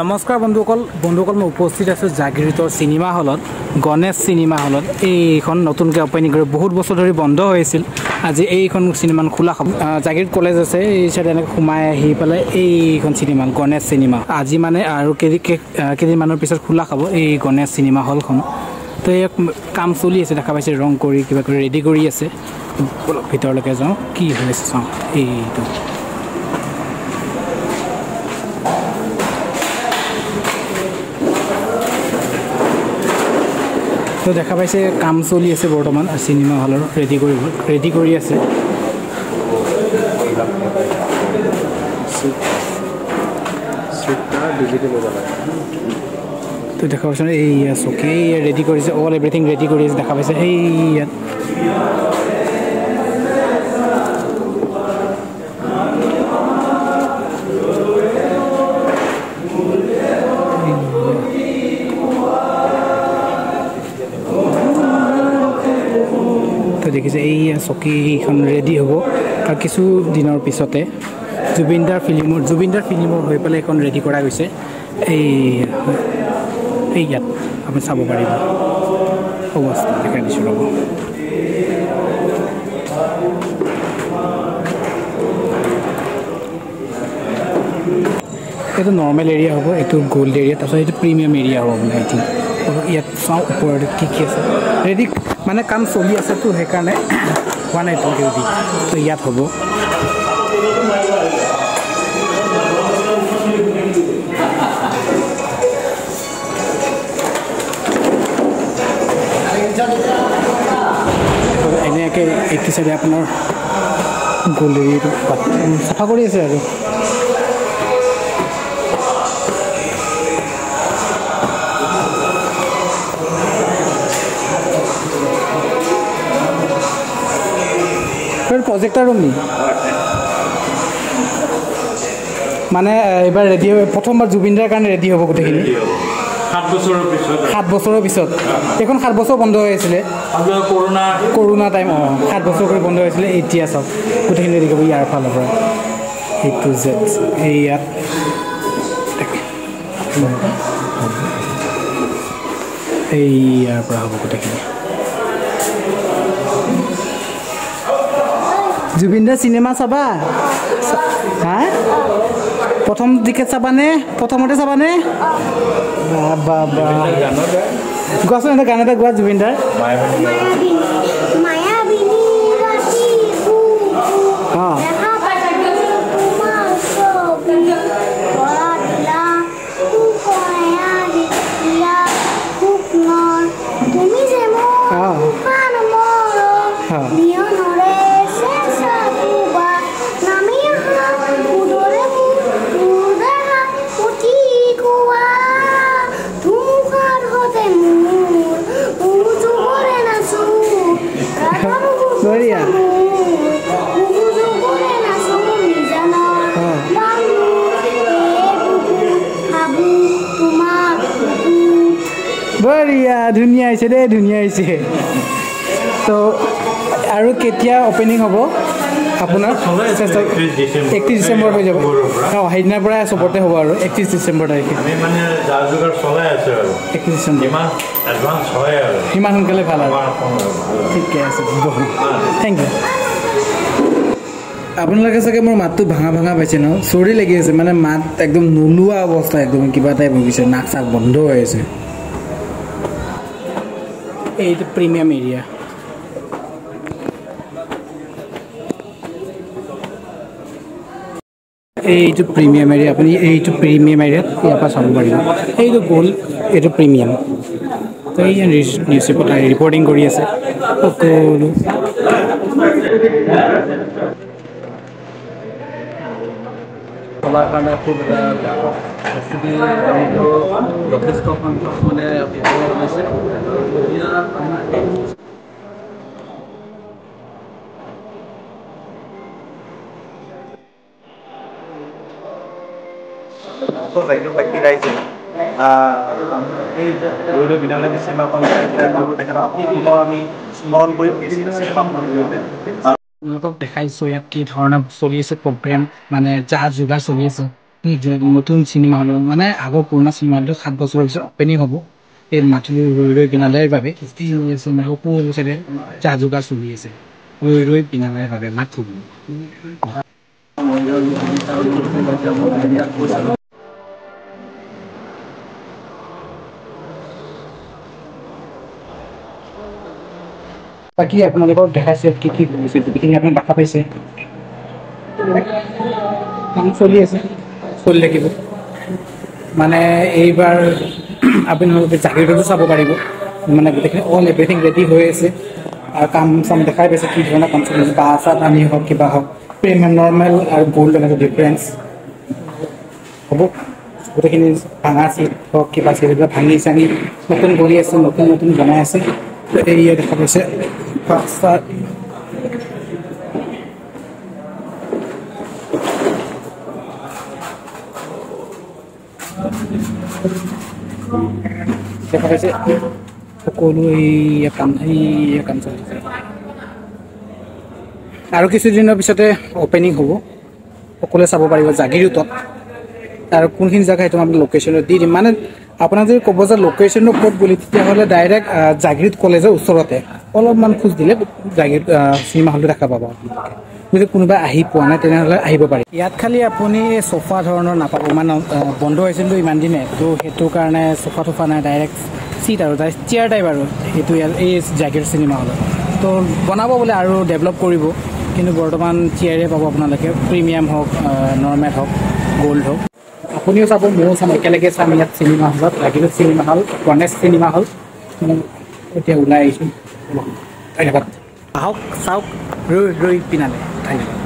নমস্কাৰ বন্ধুসকল মই উপস্থিত আছোঁ জাগৃতৰ চিনেমা হলত গণেশ চিনেমা হলত এইখন নতুনকৈ অপেনিং কৰি বহুত বছৰ ধৰি বন্ধ হৈছিল আজি এইখন চিনেমা খোলা খাব জাগৃত কলেজ আছে এই সাইডে এনেকৈ সোমাই আহি পেলাই এইখন চিনেমা গণেশ চিনেমা আজি মানে আৰু কেইদিনমানৰ পিছত খোলা খাব এই গণেশ চিনেমা হলখন তো এই কাম চলি আছে দেখা পাইছে ৰং কৰি কিবা কৰি ৰেডি কৰি আছে ভিতৰলৈকে যাওঁ কি হৈ আছে চাওঁ এইটো তো দেখা পাইছে কাম চলি আছে বৰ্তমান চিনেমা হলৰ ৰেডি কৰি আছে তো দেখা পাইছে এই চকী ৰেডি কৰিছে অল এভৰিথিং ৰেডি কৰি আছে দেখা পাইছে সেই ইয়াত দেখিছে এই চকীখন ৰেডি হ'ব আৰু কিছু দিনৰ পিছতে জুবিনদাৰ ফিল্মৰ হৈ পেলাই এখন ৰেডি কৰা গৈছে এই ইয়াত আপুনি চাব পাৰিব অৱস্থা দেখাই দিছোঁ ৰ'ব এইটো নৰ্মেল এৰিয়া হ'ব এইটো গোল্ড এৰিয়া তাৰপিছত এইটো প্ৰিমিয়াম এৰিয়া হ'ব বোলে আই থিংক ইয়াত চাওঁ ওপৰত কি আছে ৰেডি মানে কাম চলি আছেতো সেইকাৰণে হোৱা নাই এতিয়ালৈকে ৰেডি তো ইয়াত হ'ব এনেকৈ এইটো চাইডে আপোনাৰ গোল্ড এৰিয়াটো চাফা কৰি আছে আৰু প্ৰজেক্টাৰ ৰুম নি মানে এইবাৰ ৰেডি হ'ব প্ৰথমবাৰ জুবিনদাৰ কাৰণে ৰেডি হ'ব গোটেইখিনি 7 বছৰৰ পিছত এইখন 7 বছৰ বন্ধ হৈ আছিলে কৰোণা টাইম 7 বছৰ কৰি বন্ধ হৈছিলে এতিয়া চাওক গোটেইখিনি ৰেডি হ'ব ইয়াৰ ফালৰ পৰা এইটো জেড এই ইয়াত এই ইয়াৰ পৰা হ'ব গোটেইখিনি জুবিনদাৰ চিনেমা চাবা হা প্ৰথম টিকেট চাবানে প্ৰথমতে চাবানে গোৱাচোন এটা গান এটা গোৱা জুবিনদাৰ অঁ বঢ়িয়া ধুনীয়া হৈছে দেই ধুনীয়া হৈছে তো আৰু কেতিয়া অপেনিং হ'ব আপোনাৰ 31 ডিচেম্বৰ হৈ যাব অঁ সেইদিনাৰ পৰাই চবতে হ'ব আৰু 31 ডিচেম্বৰ তাৰিখে সিমান সোনকালে ভাল আৰু ঠিকে আছে থেংক ইউ আপোনালোকে চাগে মোৰ মাতটো ভাঙা পাইছে ন চৰি লাগি আছে মানে মাত একদম নোলোৱা অৱস্থা একদম কিবা টাইপ হৈ গৈছে নাক চাক বন্ধ হৈ আছে এইটো প্ৰিমিয়াম এৰিয়া এইটো প্ৰিমিয়াম এৰিয়া আপুনি এইটো প্ৰিমিয়াম এৰিয়াত ইয়াৰ পৰা চাব পাৰিব এইটো গ'ল এইটো প্ৰিমিয়াম তো এই নিউজ ৰিপৰ্টাৰ ৰিপৰ্টিং কৰি আছে সকলো চলাৰ কাৰণে খুব এটা বস্তুটি যথেষ্ট সংখ্যক মানে দেখাইছো ইয়াত কি ধৰণে চলি আছে প্ৰগ্ৰেম মানে যা যোগাৰ চলি আছে নতুন চিনেমা হল মানে আগৰ পুৰণা চিনেমা হলটো 7 বছৰৰ পিছত অপেনিং হ'ব এই মাটি ৰৈ পিনালেৰ বাবে সকলো চাইডে যা যোগাৰ চলি আছে ৰৈ পিনালেৰ বাবে মাথো বাকী আপোনালোকক দেখাইছে কি কি কৰিছে গোটেইখিনি আপুনি দেখা পাইছে চলি আছে চলি থাকিব মানে এইবাৰ আপোনালোকে জাগিৰোডতো চাব পাৰিব মানে গোটেইখিনি অল এভৰিথিং ৰেডি হৈ আছে আৰু কাম চাম দেখাই পাইছে কি ধৰণৰ কাম চলি আছে বাঁহ চাহ পানী হওক কিবা হওক প্ৰিমিয়াম নৰ্মেল আৰু গ'ল্ড এনেকৈ ডিফাৰেঞ্চ হ'ব গোটেইখিনি ভাঙা চিট হওক কিবা চিট এইবিলাক ভাঙি চাঙি নতুন কৰি আছে নতুন নতুন বনাই আছে এৰিয়া দেখা পাইছে দেখা পাইছে সকলো কাম চলিছে আৰু কিছুদিনৰ পিছতে অপেনিং হ'ব সকলোৱে চাব পাৰিব জাগিৰোডত আৰু কোনখিনি জেগা সেইটো আমি লোকেশ্যনত দি দিম মানে আপোনাক যদি ক'ব যে লোকেশ্যনটো ক'ত বুলি তেতিয়াহ'লে ডাইৰেক্ট জাগিৰোড কলেজৰ ওচৰতে অলপমান খোজ দিলে জাগিৰোড চিনেমা হলটো দেখা পাব আপোনালোকে যদি কোনোবাই আহি পোৱা নাই তেনেহ'লে আহিব পাৰে ইয়াত খালি আপুনি চোফা ধৰণৰ নাপাব মানে বন্ধ হৈছিলতো ইমান দিনে তো সেইটো কাৰণে চোফা টোফা নাই ডাইৰেক্ট চিট আৰু চেয়াৰ টাইপ আৰু সেইটো ইয়াত এই জাগিৰোড চিনেমা হলত তো বনাব বোলে আৰু ডেভেলপ কৰিব কিন্তু বৰ্তমান চেয়াৰে পাব আপোনালোকে প্ৰিমিয়াম হওক নৰ্মেল হওক গ'ল্ড হওক আপুনিও চাব ময়ো চাম একেলগে চাম ইয়াত চিনেমা হলত Jagiroad cinema hall Ganesh cinema hall এতিয়া ওলাই আহিছোঁ ধন্যবাদ আহক চাওক ৰৈ পিনালে ধন্যবাদ